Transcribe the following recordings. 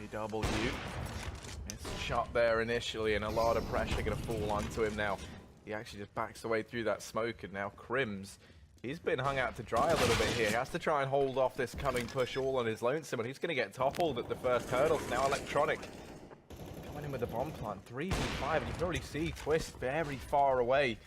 JW. Missed shot there initially, and a lot of pressure going to fall onto him now. He actually just backs away through that smoke, and now Crims, he's been hung out to dry a little bit here. He has to try and hold off this coming push all on his lonesome, and he's going to get toppled at the first hurdle. Now Electronic coming in with the bomb plant, 3v5, and you can already see Twist very far away.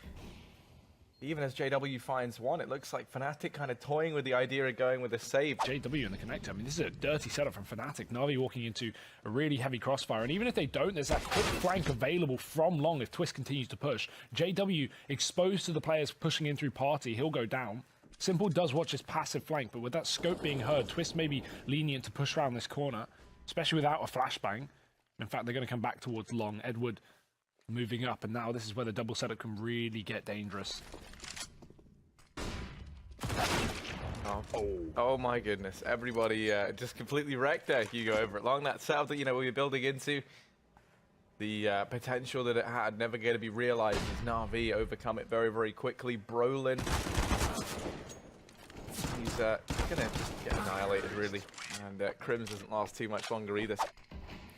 Even as JW finds one, it looks like Fnatic kind of toying with the idea of going with a save. JW in the connector. I mean, this is a dirty setup from Fnatic. NaVi walking into a really heavy crossfire. And even if they don't, there's that quick flank available from long if Twist continues to push. JW exposed to the players pushing in through party. He'll go down. Simple does watch his passive flank, but with that scope being heard, Twist may be lenient to push around this corner, especially without a flashbang. In fact, they're going to come back towards long. Edward moving up, and now this is where the double setup can really get dangerous. Oh my goodness, everybody just completely wrecked there, Hugo, over at long. That setup that, you know, we were building into, the potential that it had never going to be realized as NaVi overcome it very, very quickly. Brolin, he's going to just get annihilated, really. And Crims doesn't last too much longer either.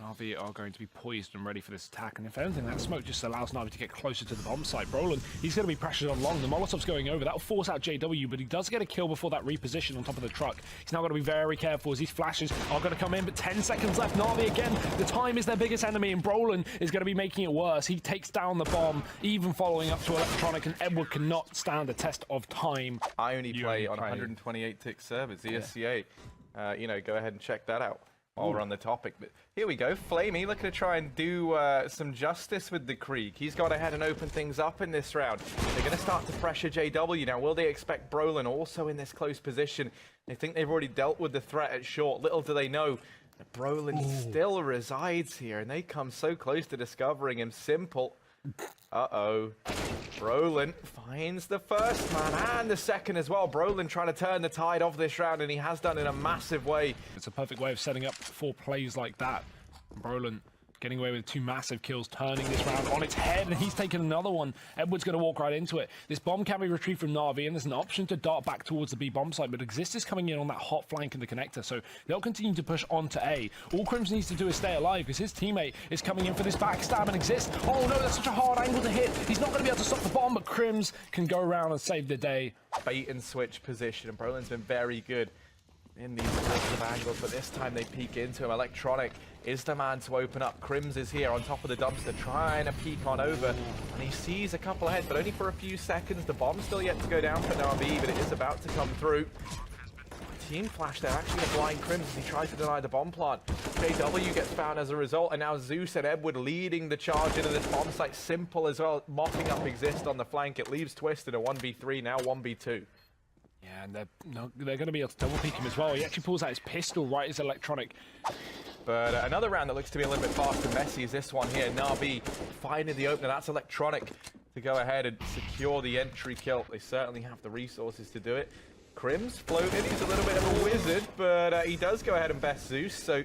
NaVi are going to be poised and ready for this attack, and if anything, that smoke just allows NaVi to get closer to the bomb site. Brolin, he's going to be pressured on long. The Molotov's going over. That'll force out JW, but he does get a kill before that reposition on top of the truck. He's now got to be very careful as these flashes are going to come in, but 10 seconds left. NaVi again, the time is their biggest enemy, and Brolin is going to be making it worse. He takes down the bomb, even following up to Electronic, and Edward cannot stand the test of time. I only play on 128 tick servers, ESCA. Yeah. You know, go ahead and check that out while we're on the topic. But here we go, Flamey looking to try and do some justice with the Krieg. He's gone ahead and opened things up in this round. They're going to start to pressure JW now. Will they expect Brolin also in this close position? They think they've already dealt with the threat at short. Little do they know that Brolin still resides here, and they come so close to discovering him. Simple. Uh-oh. Brolin finds the first man and the second as well. Brolin trying to turn the tide of this round, and he has done in a massive way. It's a perfect way of setting up 4 plays like that. Brolin getting away with 2 massive kills, turning this round on its head, and he's taken another one. Edward's going to walk right into it. This bomb can be retrieved from NaVi, and there's an option to dart back towards the B bomb site, but Exist is coming in on that hot flank in the connector, so they'll continue to push on to A. All Crims needs to do is stay alive, because his teammate is coming in for this backstab, and Exist, oh no, that's such a hard angle to hit. He's not going to be able to stop the bomb, but Crims can go around and save the day. Bait and switch position, and Brolin's been very good in these sorts of angles, but this time they peek into him. Electronic is the man to open up. Crims is here on top of the dumpster, trying to peek on over, and he sees a couple ahead, but only for a few seconds. The bomb's still yet to go down for NaVi, but it is about to come through. Team flash there, actually going to blind Crims as he tries to deny the bomb plant. JW gets found as a result, and now Zeus and Edward leading the charge into this bomb site. Simple as well, mopping up Exist on the flank. It leaves Twist in a 1v3, now 1v2. Yeah, and they're going to be able to double peek him as well. He actually pulls out his pistol right as Electronic. But another round that looks to be a little bit fast and messy is this one here. NaVi finding the opener. That's Electronic to go ahead and secure the entry kill. They certainly have the resources to do it. Crims floated. He's a little bit of a wizard, but he does go ahead and best Zeus, so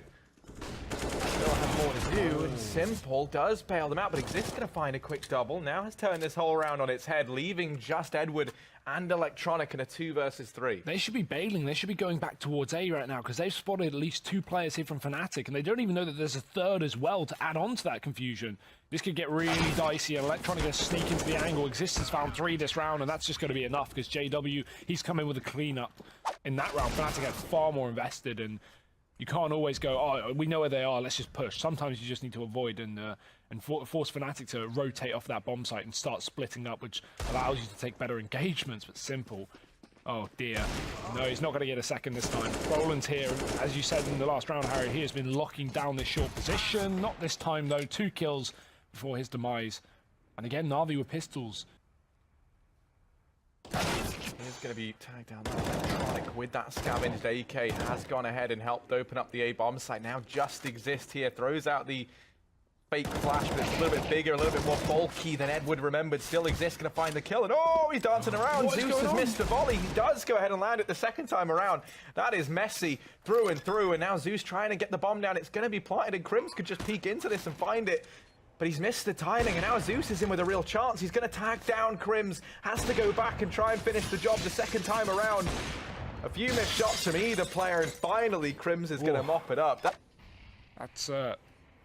they'll have more to do. And Simple does bail them out, but Exist going to find a quick double. Now has turned this whole round on its head, leaving just Edward and Electronic in a 2 versus 3. They should be bailing. They should be going back towards A right now, because they've spotted at least 2 players here from Fnatic, and they don't even know that there's a third as well to add on to that confusion. This could get really dicey, and Electronic going to sneak into the angle. Exist has found 3 this round, and that's just going to be enough, because JW, he's come in with a cleanup in that round. Fnatic had far more invested, and you can't always go, oh, we know where they are, let's just push. Sometimes you just need to avoid and force Fnatic to rotate off that bomb site and start splitting up, which allows you to take better engagements. But Simple, oh dear. No, he's not going to get a second this time. Brolin's here, and as you said in the last round, Harry, he has been locking down this short position. Not this time, though. 2 kills before his demise. And again, NaVi with pistols. He's going to be tagged down there. Electronic with that scavenged AK has gone ahead and helped open up the A bomb site. Now just Exist here, throws out the fake flash, but it's a little bit bigger, a little bit more bulky than Edward remembered. Still Exist going to find the kill, and oh, he's dancing around. Zeus has missed the volley. He does go ahead and land it the second time around. That is messy through and through, and now Zeus trying to get the bomb down. It's going to be planted, and Crims could just peek into this and find it. But he's missed the timing, and now Zeus is in with a real chance. He's going to tag down Crims, has to go back and try and finish the job the second time around. A few missed shots from either player, and finally Crims is going to mop it up. That's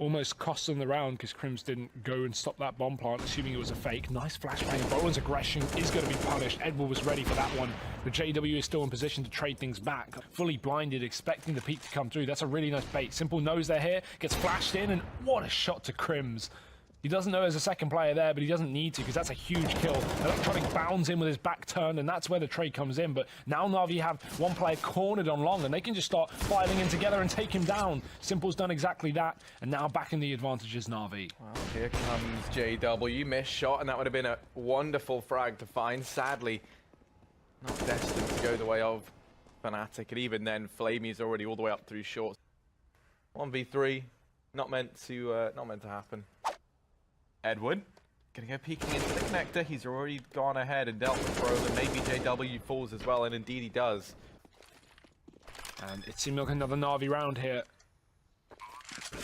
almost cost them the round because Crims didn't go and stop that bomb plant, assuming it was a fake. Nice flashbang. Brolin's aggression is going to be punished. Edward was ready for that one, but JW is still in position to trade things back. Fully blinded, expecting the peak to come through. That's a really nice bait. Simple knows they're here, gets flashed in, and what a shot to Crims. He doesn't know there's a second player there, but he doesn't need to because that's a huge kill. Electronic bounds in with his back turn, and that's where the trade comes in. But now NaVi have one player cornered on long, and they can just start filing in together and take him down. Simple's done exactly that, and now back in the advantage is NaVi. Well, here comes JW. Missed shot, and that would have been a wonderful frag to find. Sadly, not destined to go the way of Fnatic, and even then, Flamey's already all the way up through short. 1v3, not meant to happen. Edward, gonna go peeking into the connector. He's already gone ahead and dealt with Brolin. Maybe JW falls as well, and indeed he does. And it seemed like another NaVi round here.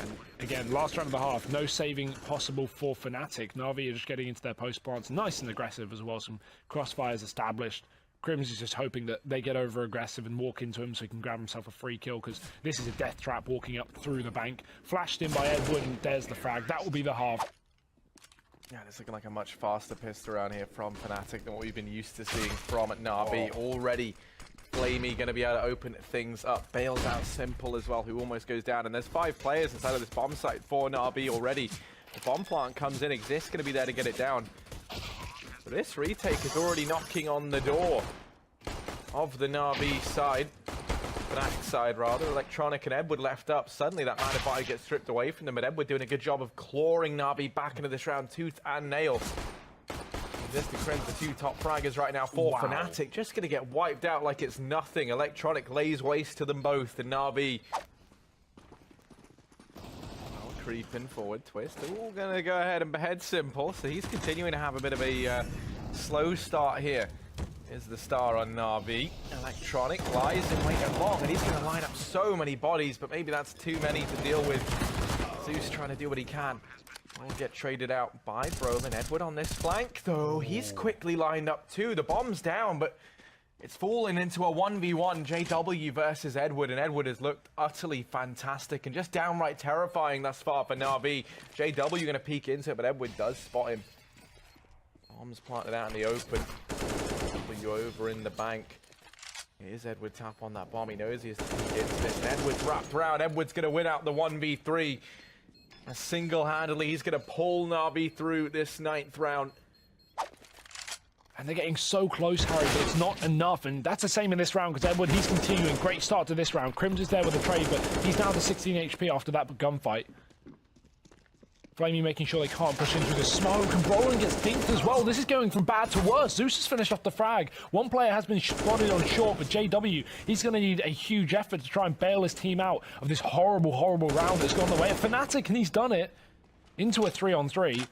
And again, last round of the half, no saving possible for Fnatic. NaVi are just getting into their post plants, nice and aggressive as well. Some crossfires established. Crims is just hoping that they get over aggressive and walk into him so he can grab himself a free kill, because this is a death trap walking up through the bank. Flashed in by Edward, and there's the frag. That will be the half. Yeah, it's looking like a much faster pistol around here from Fnatic than what we've been used to seeing from NaVi. Already, Flamey going to be able to open things up. Bails out Simple as well, who almost goes down. And there's 5 players inside of this bomb site for NaVi already. The bomb plant comes in. Exist going to be there to get it down. But this retake is already knocking on the door of the NaVi side. Fnatic side, rather. Electronic and Edward left up. Suddenly that Mana Fire gets stripped away from them, but Edward doing a good job of clawing NaVi back into this round, tooth and nail. Just to Crims, the 2 top fraggers right now for Fnatic. Just going to get wiped out like it's nothing. Electronic lays waste to them both, and NaVi creeping forward. Twist. They're all going to go ahead and behead Simple, so he's continuing to have a bit of a slow start here. Is the star on NaVi. Electronic lies in wait long, and he's going to line up so many bodies, but maybe that's too many to deal with. Zeus trying to do what he can. Will get traded out by Brolin. Edward on this flank, though. He's quickly lined up too. The bomb's down, but it's fallen into a 1v1 JW versus Edward, and Edward has looked utterly fantastic and just downright terrifying thus far for NaVi. JW going to peek into it, but Edward does spot him. Bombs planted out in the open. You over in the bank. Here's Edward tap on that bomb. He knows he has to peek into this. And Edward's wrapped around. Edward's going to win out the 1v3. Single-handedly, he's going to pull NaVi through this 9th round. And they're getting so close, Harry, but it's not enough. And that's the same in this round, because Edward, he's continuing. Great start to this round. Crims is there with the trade, but he's down to 16 HP after that gunfight. Flamey making sure they can't push in through the smoke, and Brolin gets dinked as well. This is going from bad to worse. Zeus has finished off the frag. One player has been spotted on short, but JW, he's going to need a huge effort to try and bail his team out of this horrible, horrible round that's gone the way of Fnatic, and he's done it into a 3-on-3.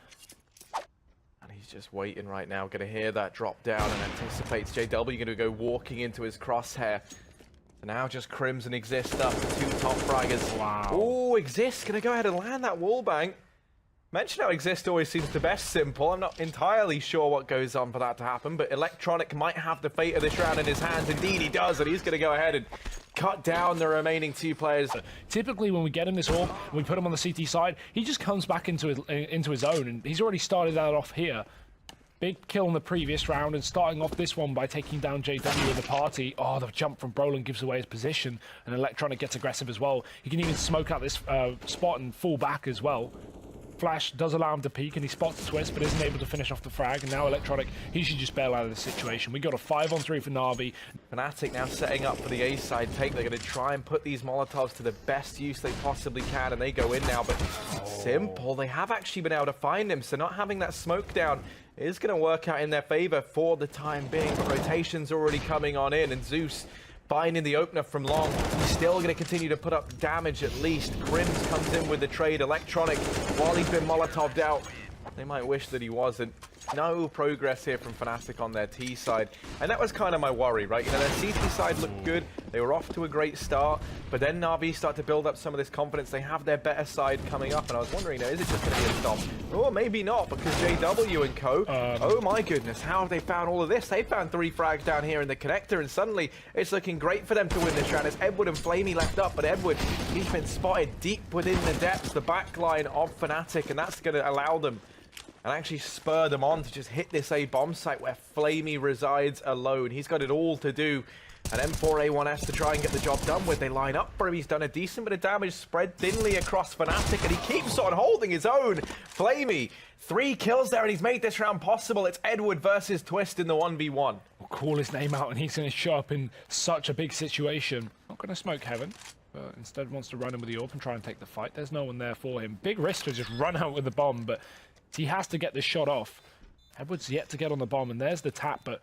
And he's just waiting right now. Going to hear that drop down and anticipates JW going to go walking into his crosshair. So now just Crims and Exist up, the 2 top fraggers. Wow. Oh, Exist going to go ahead and land that wallbang. Mention how Exist always seems to best Simple. I'm not entirely sure what goes on for that to happen, but Electronic might have the fate of this round in his hands. Indeed he does, and he's going to go ahead and cut down the remaining 2 players. Typically when we get him this orb, we put him on the CT side, he just comes back into his own, and he's already started that off here. Big kill in the previous round, and starting off this one by taking down JW in the party. Oh, the jump from Brolin gives away his position, and Electronic gets aggressive as well. He can even smoke out this spot and fall back as well. Flash does allow him to peek, and he spots the twist, but isn't able to finish off the frag. And now Electronic, he should just bail out of the situation. We got a 5-on-3 for NaVi. Fnatic now setting up for the A side take. They're going to try and put these Molotovs to the best use they possibly can, and they go in now. But Simple, they have actually been able to find him, so not having that smoke down is going to work out in their favor for the time being. Rotation's already coming on in, and Zeus finding the opener from long. He's still going to continue to put up damage at least. Crims comes in with the trade. Electronic, while he's been Molotov'd out, they might wish that he wasn't. No progress here from Fnatic on their T side, and that was kind of my worry, right? You know, their CT side looked good, they were off to a great start, but then NaVi start to build up some of this confidence. They have their better side coming up, and I was wondering, is it just going to be a stop? Or maybe not, because JW and co, oh my goodness, how have they found all of this? They found 3 frags down here in the connector, and suddenly it's looking great for them to win this round. It's Edward and Flamey left up, but Edward, he's been spotted deep within the depths, the back line of Fnatic, and that's going to allow them and actually spur them on to just hit this A bomb site where Flamey resides alone. He's got it all to do. And M4A1S to try and get the job done with. They line up for him. He's done a decent bit of damage, spread thinly across Fnatic, and he keeps on holding his own. Flamey, 3 kills there, and he's made this round possible. It's Edward versus Twist in the 1v1. We'll call his name out, and he's going to show up in such a big situation. Not going to smoke Heaven, but instead wants to run in with the AWP and try and take the fight. There's no one there for him. Big risk to just run out with the bomb, but he has to get this shot off. Edward's yet to get on the bomb, and there's the tap, but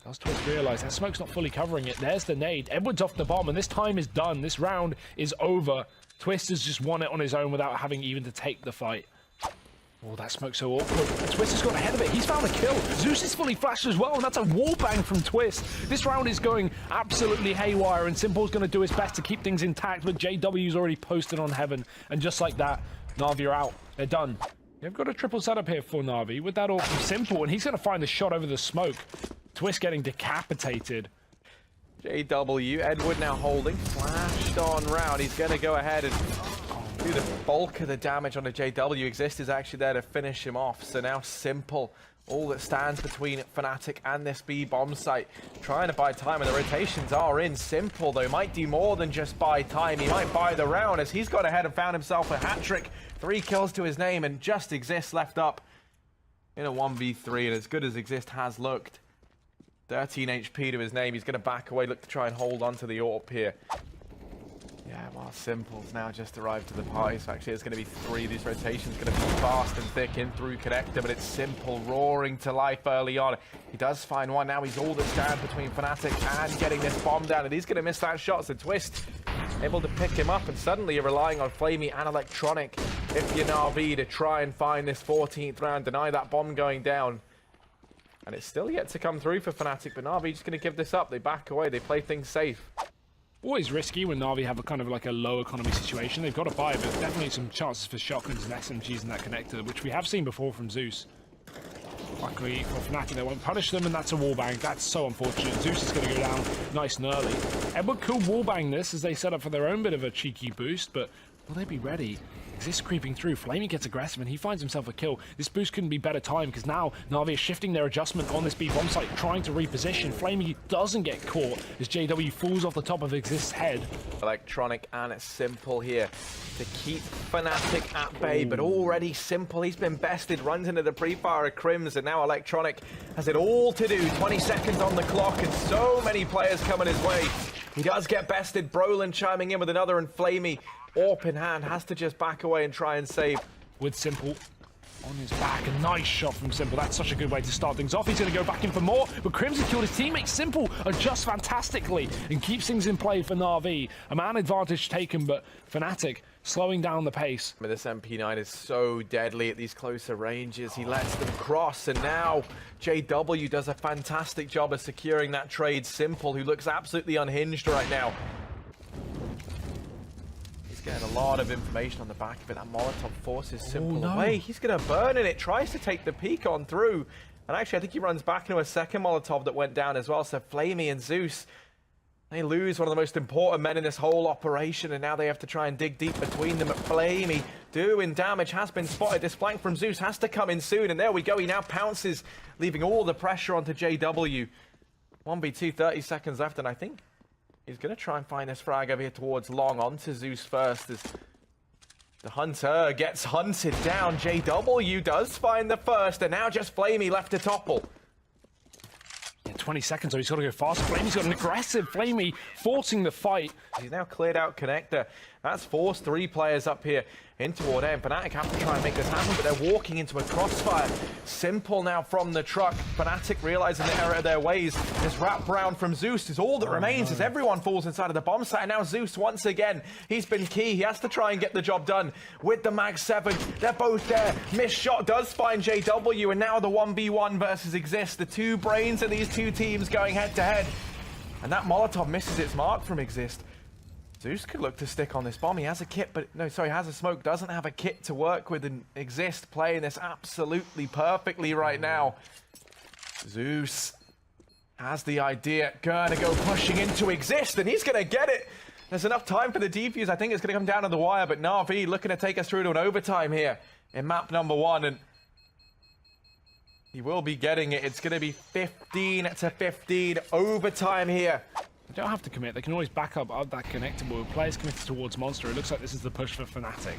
does Twist realize that smoke's not fully covering it? There's the nade. Edward's off the bomb, and this time is done. This round is over. Twist has just won it on his own without having even to take the fight. Oh, that smoke's so awkward. Twist has got ahead of it. He's found a kill. Zeus is fully flashed as well, and that's a wallbang from Twist. This round is going absolutely haywire, and Simple's going to do his best to keep things intact, but JW's already posted on Heaven, and just like that, NaVi are out. They're done. They've got a triple setup here for NaVi with that all from Simple, and he's going to find the shot over the smoke. Twist getting decapitated. JW, Edward now holding, flashed on round. He's going to go ahead and do the bulk of the damage on a JW. Exist is actually there to finish him off. So now Simple, all that stands between Fnatic and this B bomb site, trying to buy time, and the rotations are in. Simple, though, might do more than just buy time. He might buy the round as he's got ahead and found himself a hat-trick. 3 kills to his name, and just Exist left up in a 1v3, and as good as Exist has looked, 13 HP to his name. He's going to back away, look to try and hold on to the AWP here. Yeah, while Simple's now just arrived to the party, so actually it's going to be 3. These rotations going to be fast and thick in through connector, but it's Simple roaring to life early on. He does find one. Now he's all that stands between Fnatic and getting this bomb down, and he's going to miss that shot. So Twist able to pick him up, and suddenly you're relying on Flamey and Electronic if you're NaVi to try and find this 14th round, deny that bomb going down. And it's still yet to come through for Fnatic, but NaVi just going to give this up. They back away, they play things safe. Always risky when NaVi have a kind of like a low economy situation. They've got to buy, but definitely some chances for shotguns and SMGs in that connector, which we have seen before from Zeus. Luckily for Fnatic, they won't punish them, and that's a wallbang. That's so unfortunate. Zeus is going to go down nice and early. Edward could wallbang this as they set up for their own bit of a cheeky boost, but will they be ready? Exist creeping through. Flamey gets aggressive, and he finds himself a kill. This boost couldn't be better timed, because now NaVi is shifting their adjustment on this B bomb site, trying to reposition. Flamey doesn't get caught as JW falls off the top of Exist's head. Electronic and it's Simple here to keep Fnatic at bay, but already Simple, he's been bested, runs into the pre-fire of Crims, and now Electronic has it all to do. 20 seconds on the clock, and so many players coming his way. He does get bested. Brolin chiming in with another, and Flamey, AWP in hand, has to just back away and try and save. With Simple on his back, a nice shot from Simple. That's such a good way to start things off. He's going to go back in for more, but Crimson killed his teammate. Simple adjusts fantastically and keeps things in play for NaVi. A man advantage taken, but Fnatic slowing down the pace. This MP9 is so deadly at these closer ranges. He lets them cross, and now JW does a fantastic job of securing that trade. Simple, who looks absolutely unhinged right now. Getting a lot of information on the back of it. That Molotov forces Simple away. He's going to burn in it. Tries to take the peek on through. And actually, I think he runs back into a second Molotov that went down as well. So Flamey and Zeus, they lose one of the most important men in this whole operation. And now they have to try and dig deep between them. But Flamey doing damage, has been spotted. This flank from Zeus has to come in soon. And there we go. He now pounces, leaving all the pressure onto JW. 1v2, 30 seconds left. And I think he's going to try and find this frag over here towards long, onto Zeus first as the hunter gets hunted down. JW does find the first, and now just Flamey left to topple. Yeah, 20 seconds, so he's got to go fast. Flamey's got an aggressive Flamey forcing the fight. He's now cleared out connector. That's forced 3 players up here in toward A, and Fnatic have to try and make this happen, but they're walking into a crossfire. Simple now from the truck. Fnatic realizing the error of their ways. This wrap round from Zeus is all that remains as everyone falls inside of the bomb site. And now Zeus, once again, he's been key. He has to try and get the job done with the Mag 7. They're both there. Missed shot does find JW, and now the 1v1 versus Exist. The 2 brains of these 2 teams going head to head. And that Molotov misses its mark from Exist. Zeus could look to stick on this bomb. He has a kit, but no, sorry, has a smoke. Doesn't have a kit to work with, and Exist playing this absolutely perfectly right now. Zeus has the idea. Gonna go pushing into Exist, and he's gonna get it. There's enough time for the defuse. I think it's gonna come down to the wire, but NaVi looking to take us through to an overtime here in map number 1, and he will be getting it. It's gonna be 15-15 overtime here. They don't have to commit. They can always back up that connector. But with players committed towards Monster, it looks like this is the push for Fnatic.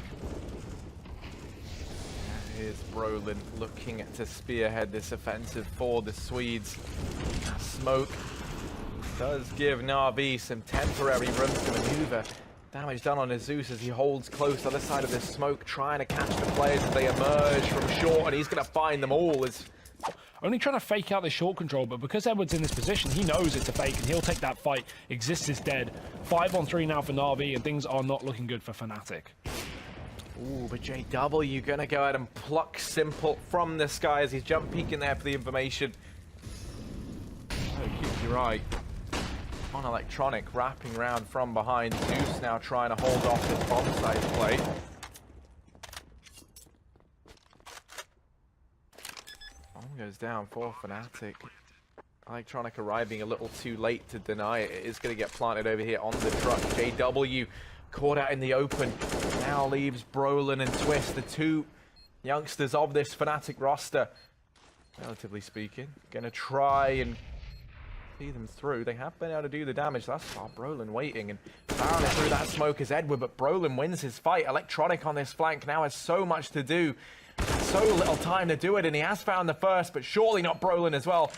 Here's Brolin looking to spearhead this offensive for the Swedes. Smoke does give NaVi some temporary room to maneuver. Damage done on his Zeus as he holds close to the other side of this smoke, trying to catch the players as they emerge from short, and he's going to find them all. Only trying to fake out the short control, but because Edward's in this position, he knows it's a fake, and he'll take that fight. Exist is dead. 5-on-3 now for NaVi, and things are not looking good for Fnatic. Ooh, but JW going to go ahead and pluck Simple from the sky as he's jump peeking there for the information. Oh, keep your eye on Electronic, wrapping around from behind. Zeus now trying to hold off this bomb site play. Goes down for Fnatic. Electronic arriving a little too late to deny it. It is going to get planted over here on the truck. JW caught out in the open. Now leaves Brolin and Twist, the 2 youngsters of this Fnatic roster. Relatively speaking. Going to try and see them through. They have been able to do the damage thus far. Brolin waiting and barreling through that smoke is Edward, but Brolin wins his fight. Electronic on this flank now has so much to do. So little time to do it, and he has found the first, but surely not Brolin as well.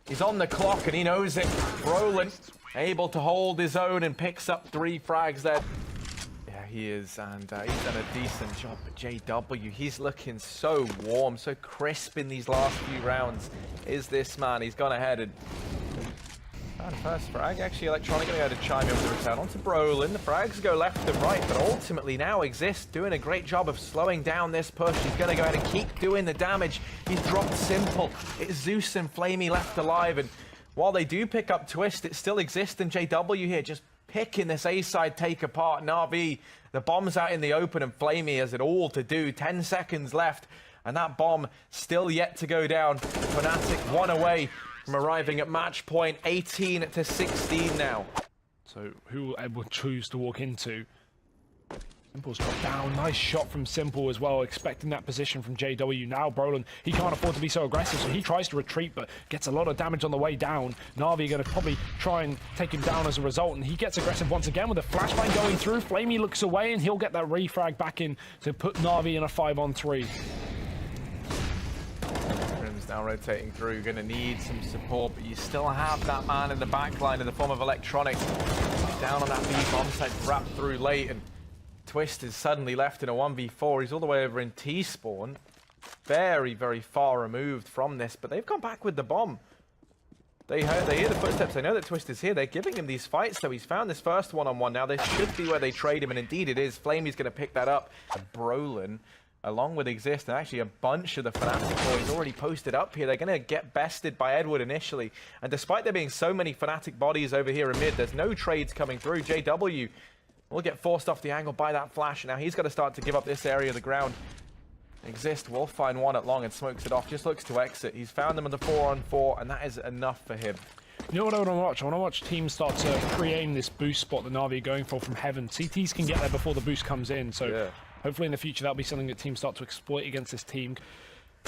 He's on the clock, and he knows it. Brolin able to hold his own and picks up 3 frags there. Yeah, he is, and he's done a decent job. But JW, he's looking so warm, so crisp in these last few rounds. Is this man? He's gone ahead and found first frag. Actually, Electronic going to go to chime in with the return onto Brolin. The frags go left and right, but ultimately now Exist doing a great job of slowing down this push. He's going to go ahead and keep doing the damage. He's dropped Simple. It's Zeus and Flamey left alive, and while they do pick up Twist, it still Exist and JW here just picking this A-side take apart. NaVi, the bomb's out in the open, and Flamey has it all to do. 10 seconds left, and that bomb still yet to go down. Fnatic 1 away from arriving at match point. 18-16 now. So who will Edward choose to walk into? Simple's dropped down. Nice shot from Simple as well, expecting that position from JW. Now Brolin, he can't afford to be so aggressive, so he tries to retreat, but gets a lot of damage on the way down. NaVi going to probably try and take him down as a result, and he gets aggressive once again with a flashbang going through. Flamey looks away, and he'll get that refrag back in to put NaVi in a 5-on-3. Now rotating through, going to need some support, but you still have that man in the back line in the form of Electronic. Down on that B bomb site, wrapped through late, and Twist is suddenly left in a 1v4. He's all the way over in T-spawn. Very, very far removed from this, but they've gone back with the bomb. They hear the footsteps, they know that Twist is here. They're giving him these fights, so he's found this first one-on-one. Now this should be where they trade him, and indeed it is. Flamey's going to pick that up. And Brolin, along with Exist, and actually a bunch of the Fnatic boys already posted up here. They're going to get bested by Edward initially. And despite there being so many Fnatic bodies over here in mid, there's no trades coming through. JW will get forced off the angle by that flash. Now he's got to start to give up this area of the ground. Exist will find one at long and smokes it off. Just looks to exit. He's found them in the 4-on-4, and that is enough for him. You know what I want to watch? I want to watch teams start to pre-aim this boost spot that NaVi are going for from heaven. CTs can get there before the boost comes in, so yeah. Hopefully in the future that'll be something that teams start to exploit against this team.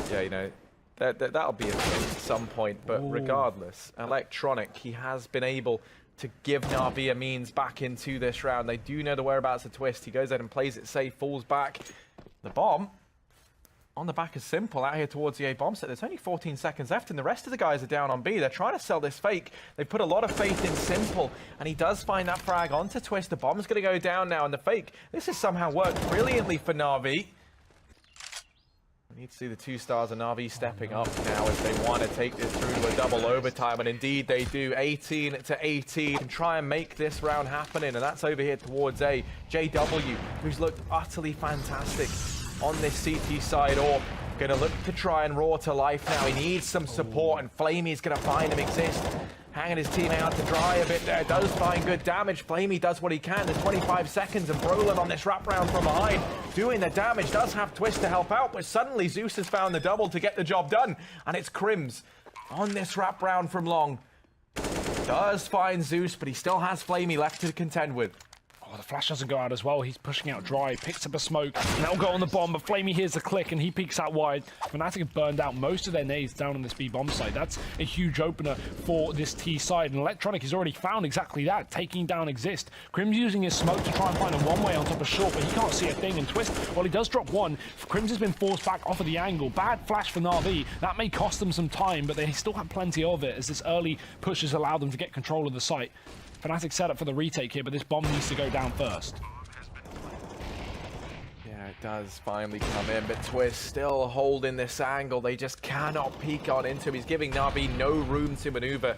Yeah, you know, that'll be a thing at some point, but regardless, Electronic, he has been able to give NaVi a means back into this round. They do know the whereabouts of Twist. He goes ahead and plays it safe, falls back. The bomb on the back of Simple out here towards the A bomb set. There's only 14 seconds left, and the rest of the guys are down on B. They're trying to sell this fake. They put a lot of faith in Simple, and he does find that frag onto Twist. The bomb's going to go down now, and the fake. This has somehow worked brilliantly for NaVi. We need to see the 2 stars of NaVi stepping up now as they want to take this through to a double overtime, and indeed they do. 18 to 18, and try and make this round happening, and that's over here towards A. JW, who's looked utterly fantastic on this CT side, or gonna look to try and roar to life now. He needs some support, and Flamey's gonna find him exist. Hanging his teammate out to dry a bit there. Does find good damage. Flamey does what he can. There's 25 seconds, and Brolin on this wraparound from behind doing the damage. Does have Twist to help out, but suddenly Zeus has found the double to get the job done. And it's Crims on this wraparound from long. Does find Zeus, but he still has Flamey left to contend with. Oh, the flash doesn't go out as well. He's pushing out dry, picks up a smoke, and that'll go on the bomb, but Flamey hears the click, and he peeks out wide. Fnatic have burned out most of their nades down on this B bomb site. That's a huge opener for this T side, and Electronic has already found exactly that, taking down Exist. Crims using his smoke to try and find a one-way on top of Short, but he can't see a thing, and Twist, well, he does drop one. Crims has been forced back off of the angle. Bad flash for NaVi. That may cost them some time, but they still have plenty of it, as this early push has allowed them to get control of the site. Fnatic set up for the retake here, but this bomb needs to go down first. Yeah, it does finally come in, but Twist still holding this angle. They just cannot peek on into him. He's giving NaVi no room to maneuver.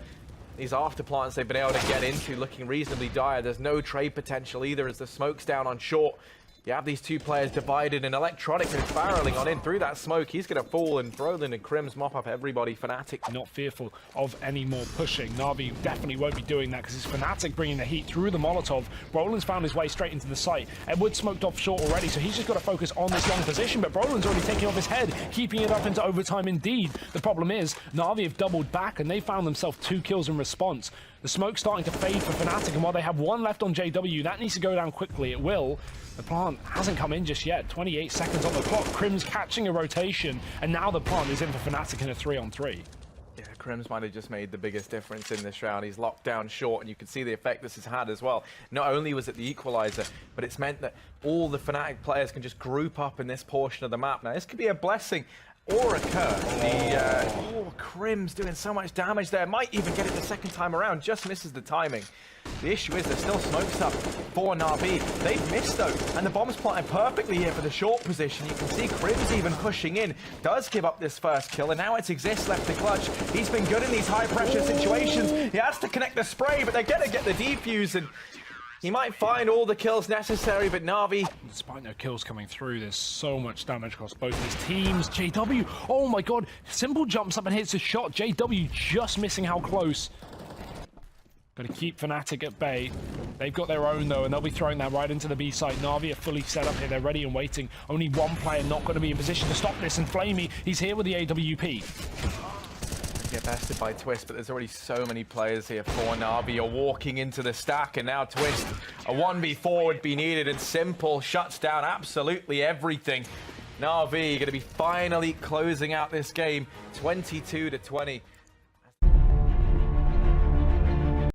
These after plants they've been able to get into looking reasonably dire. There's no trade potential either as the smoke's down on Short. You have these 2 players divided, and Electronic is barreling on in through that smoke. He's going to fall, and Brolin and Crims mop up everybody. Fnatic not fearful of any more pushing. NaVi definitely won't be doing that because it's Fnatic bringing the heat through the Molotov. Brolin's found his way straight into the site. Edward smoked off Short already, so he's just got to focus on this long position, but Brolin's already taking off his head, keeping it up into overtime indeed. The problem is, NaVi have doubled back, and they found themselves 2 kills in response. The smoke's starting to fade for Fnatic, and while they have 1 left on JW, that needs to go down quickly. It will. The plant hasn't come in just yet. 28 seconds on the clock. Crims catching a rotation, and now the plant is in for Fnatic in a 3-on-3. Yeah, Crims might have just made the biggest difference in this round. He's locked down Short, and you can see the effect this has had as well. Not only was it the equalizer, but it's meant that all the Fnatic players can just group up in this portion of the map. Now, this could be a blessing or a curse. Crims doing so much damage there. Might even get it the second time around. Just misses the timing. The issue is there's still smokes up for NaVi. They've missed though, and the bomb's planted perfectly here for the Short position. You can see Crims even pushing in. Does give up this first kill, and now it's Exist left to clutch. He's been good in these high pressure situations. He has to connect the spray, but they're gonna get the defuse, and he might find all the kills necessary, but NaVi... Despite no kills coming through, there's so much damage across both these teams. JW, oh my god, Simple jumps up and hits a shot. JW just missing how close. Going to keep Fnatic at bay. They've got their own though, and they'll be throwing that right into the B site. NaVi are fully set up here. They're ready and waiting. Only 1 player not going to be in position to stop this, and Flamey, he's here with the AWP. Get bested by Twist, but there's already so many players here for NaVi are walking into the stack, and now Twist, a 1v4 would be needed, and Simple shuts down absolutely everything. NaVi going to be finally closing out this game 22 to 20.